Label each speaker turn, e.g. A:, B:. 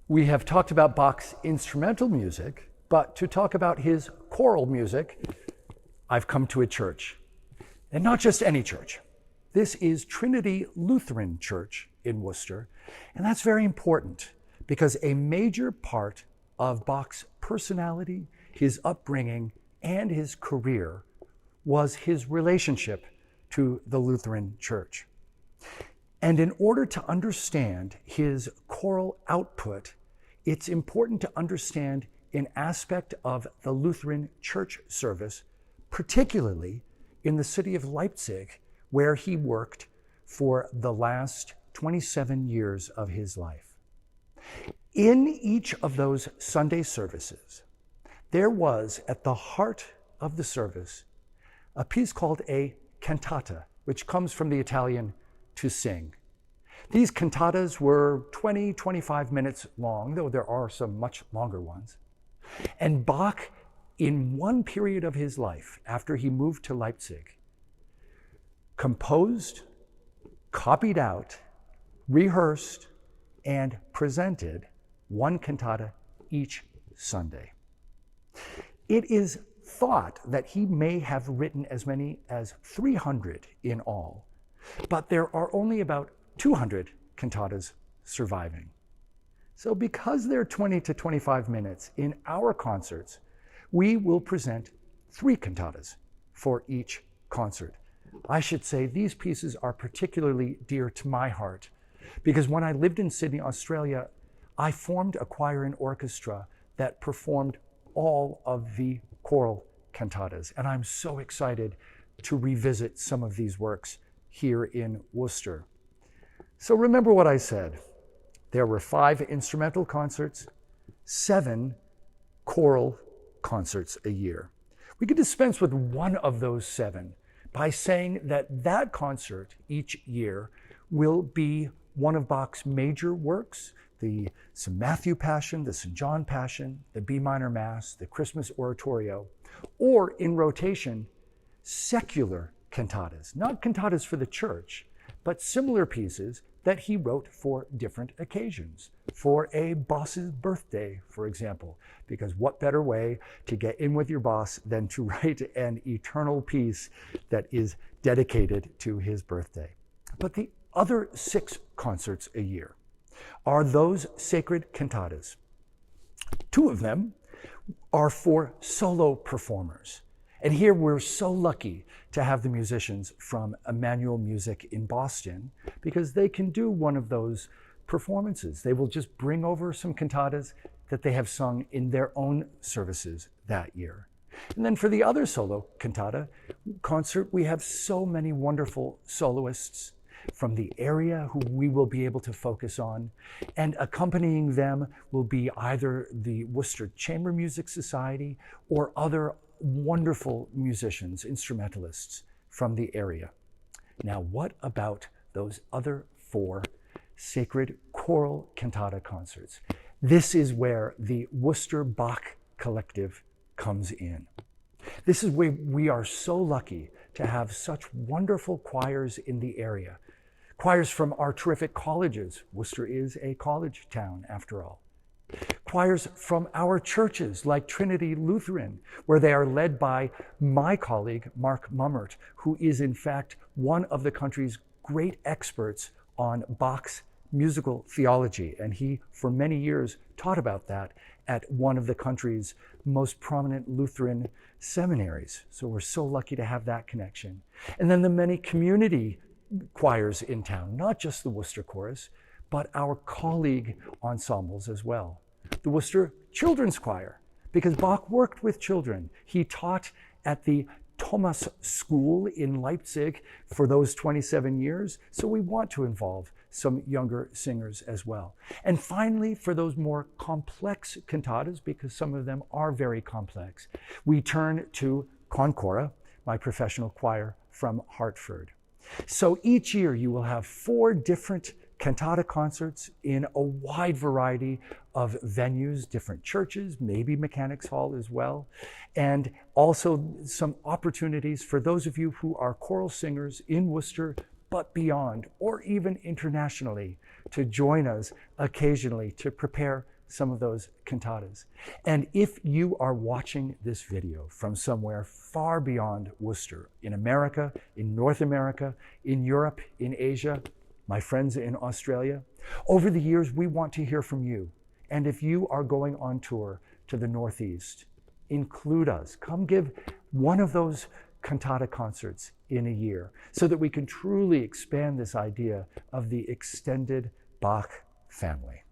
A: We have talked about Bach's instrumental music, but to talk about his choral music, I've come to a church. And not just any church. This is Trinity Lutheran Church in Worcester, and that's very important because a major part of Bach's personality, his upbringing, and his career was his relationship to the Lutheran Church. And in order to understand his choral output, it's important to understand an aspect of the Lutheran Church service, particularly in the city of Leipzig, where he worked for the last 27 years of his life. In each of those Sunday services, there was at the heart of the service a piece called a cantata, which comes from the Italian to sing. These cantatas were 25 minutes long, though there are some much longer ones. And Bach, in one period of his life, after he moved to Leipzig, composed, copied out, rehearsed, and presented one cantata each Sunday. It is thought that he may have written as many as 300 in all, but there are only about 200 cantatas surviving. So because they're 20 to 25 minutes in our concerts, we will present 3 cantatas for each concert. I should say these pieces are particularly dear to my heart because when I lived in Sydney, Australia, I formed a choir and orchestra that performed all of the choral cantatas. And I'm so excited to revisit some of these works here in Worcester. So remember what I said. There were 5 instrumental concerts, 7 choral concerts a year. We could dispense with one of those 7 by saying that that concert each year will be one of Bach's major works, the St. Matthew Passion, the St. John Passion, the B minor Mass, the Christmas Oratorio, or in rotation, secular cantatas, not cantatas for the church, but similar pieces that he wrote for different occasions. For a boss's birthday, for example, because what better way to get in with your boss than to write an eternal piece that is dedicated to his birthday. But the other 6 concerts a year are those sacred cantatas. 2 of them are for solo performers. And here we're so lucky to have the musicians from Emmanuel Music in Boston because they can do one of those performances. They will just bring over some cantatas that they have sung in their own services that year. And then for the other solo cantata concert, we have so many wonderful soloists from the area who we will be able to focus on. And accompanying them will be either the Worcester Chamber Music Society or other wonderful musicians, instrumentalists from the area. Now, what about those other 4 sacred choral cantata concerts? This is where the Worcester Bach Collective comes in. This is where we are so lucky to have such wonderful choirs in the area. Choirs from our terrific colleges. Worcester is a college town, after all. Choirs from our churches like Trinity Lutheran, where they are led by my colleague, Mark Mummert, who is in fact one of the country's great experts on Bach's musical theology. And he, for many years, taught about that at one of the country's most prominent Lutheran seminaries. So we're so lucky to have that connection. And then the many community choirs in town, not just the Worcester Chorus, but our colleague ensembles as well. The Worcester Children's Choir, because Bach worked with children. He taught at the Thomas School in Leipzig for those 27 years, so we want to involve some younger singers as well. And finally, for those more complex cantatas, because some of them are very complex, we turn to Concora, my professional choir from Hartford. So each year you will have 4 different cantata concerts in a wide variety of venues, different churches, maybe Mechanics Hall as well, and also some opportunities for those of you who are choral singers in Worcester, but beyond, or even internationally, to join us occasionally to prepare some of those cantatas. And if you are watching this video from somewhere far beyond Worcester, in America, in North America, in Europe, in Asia, my friends in Australia, over the years, we want to hear from you. And if you are going on tour to the Northeast, include us. Come give one of those cantata concerts in a year so that we can truly expand this idea of the extended Bach family.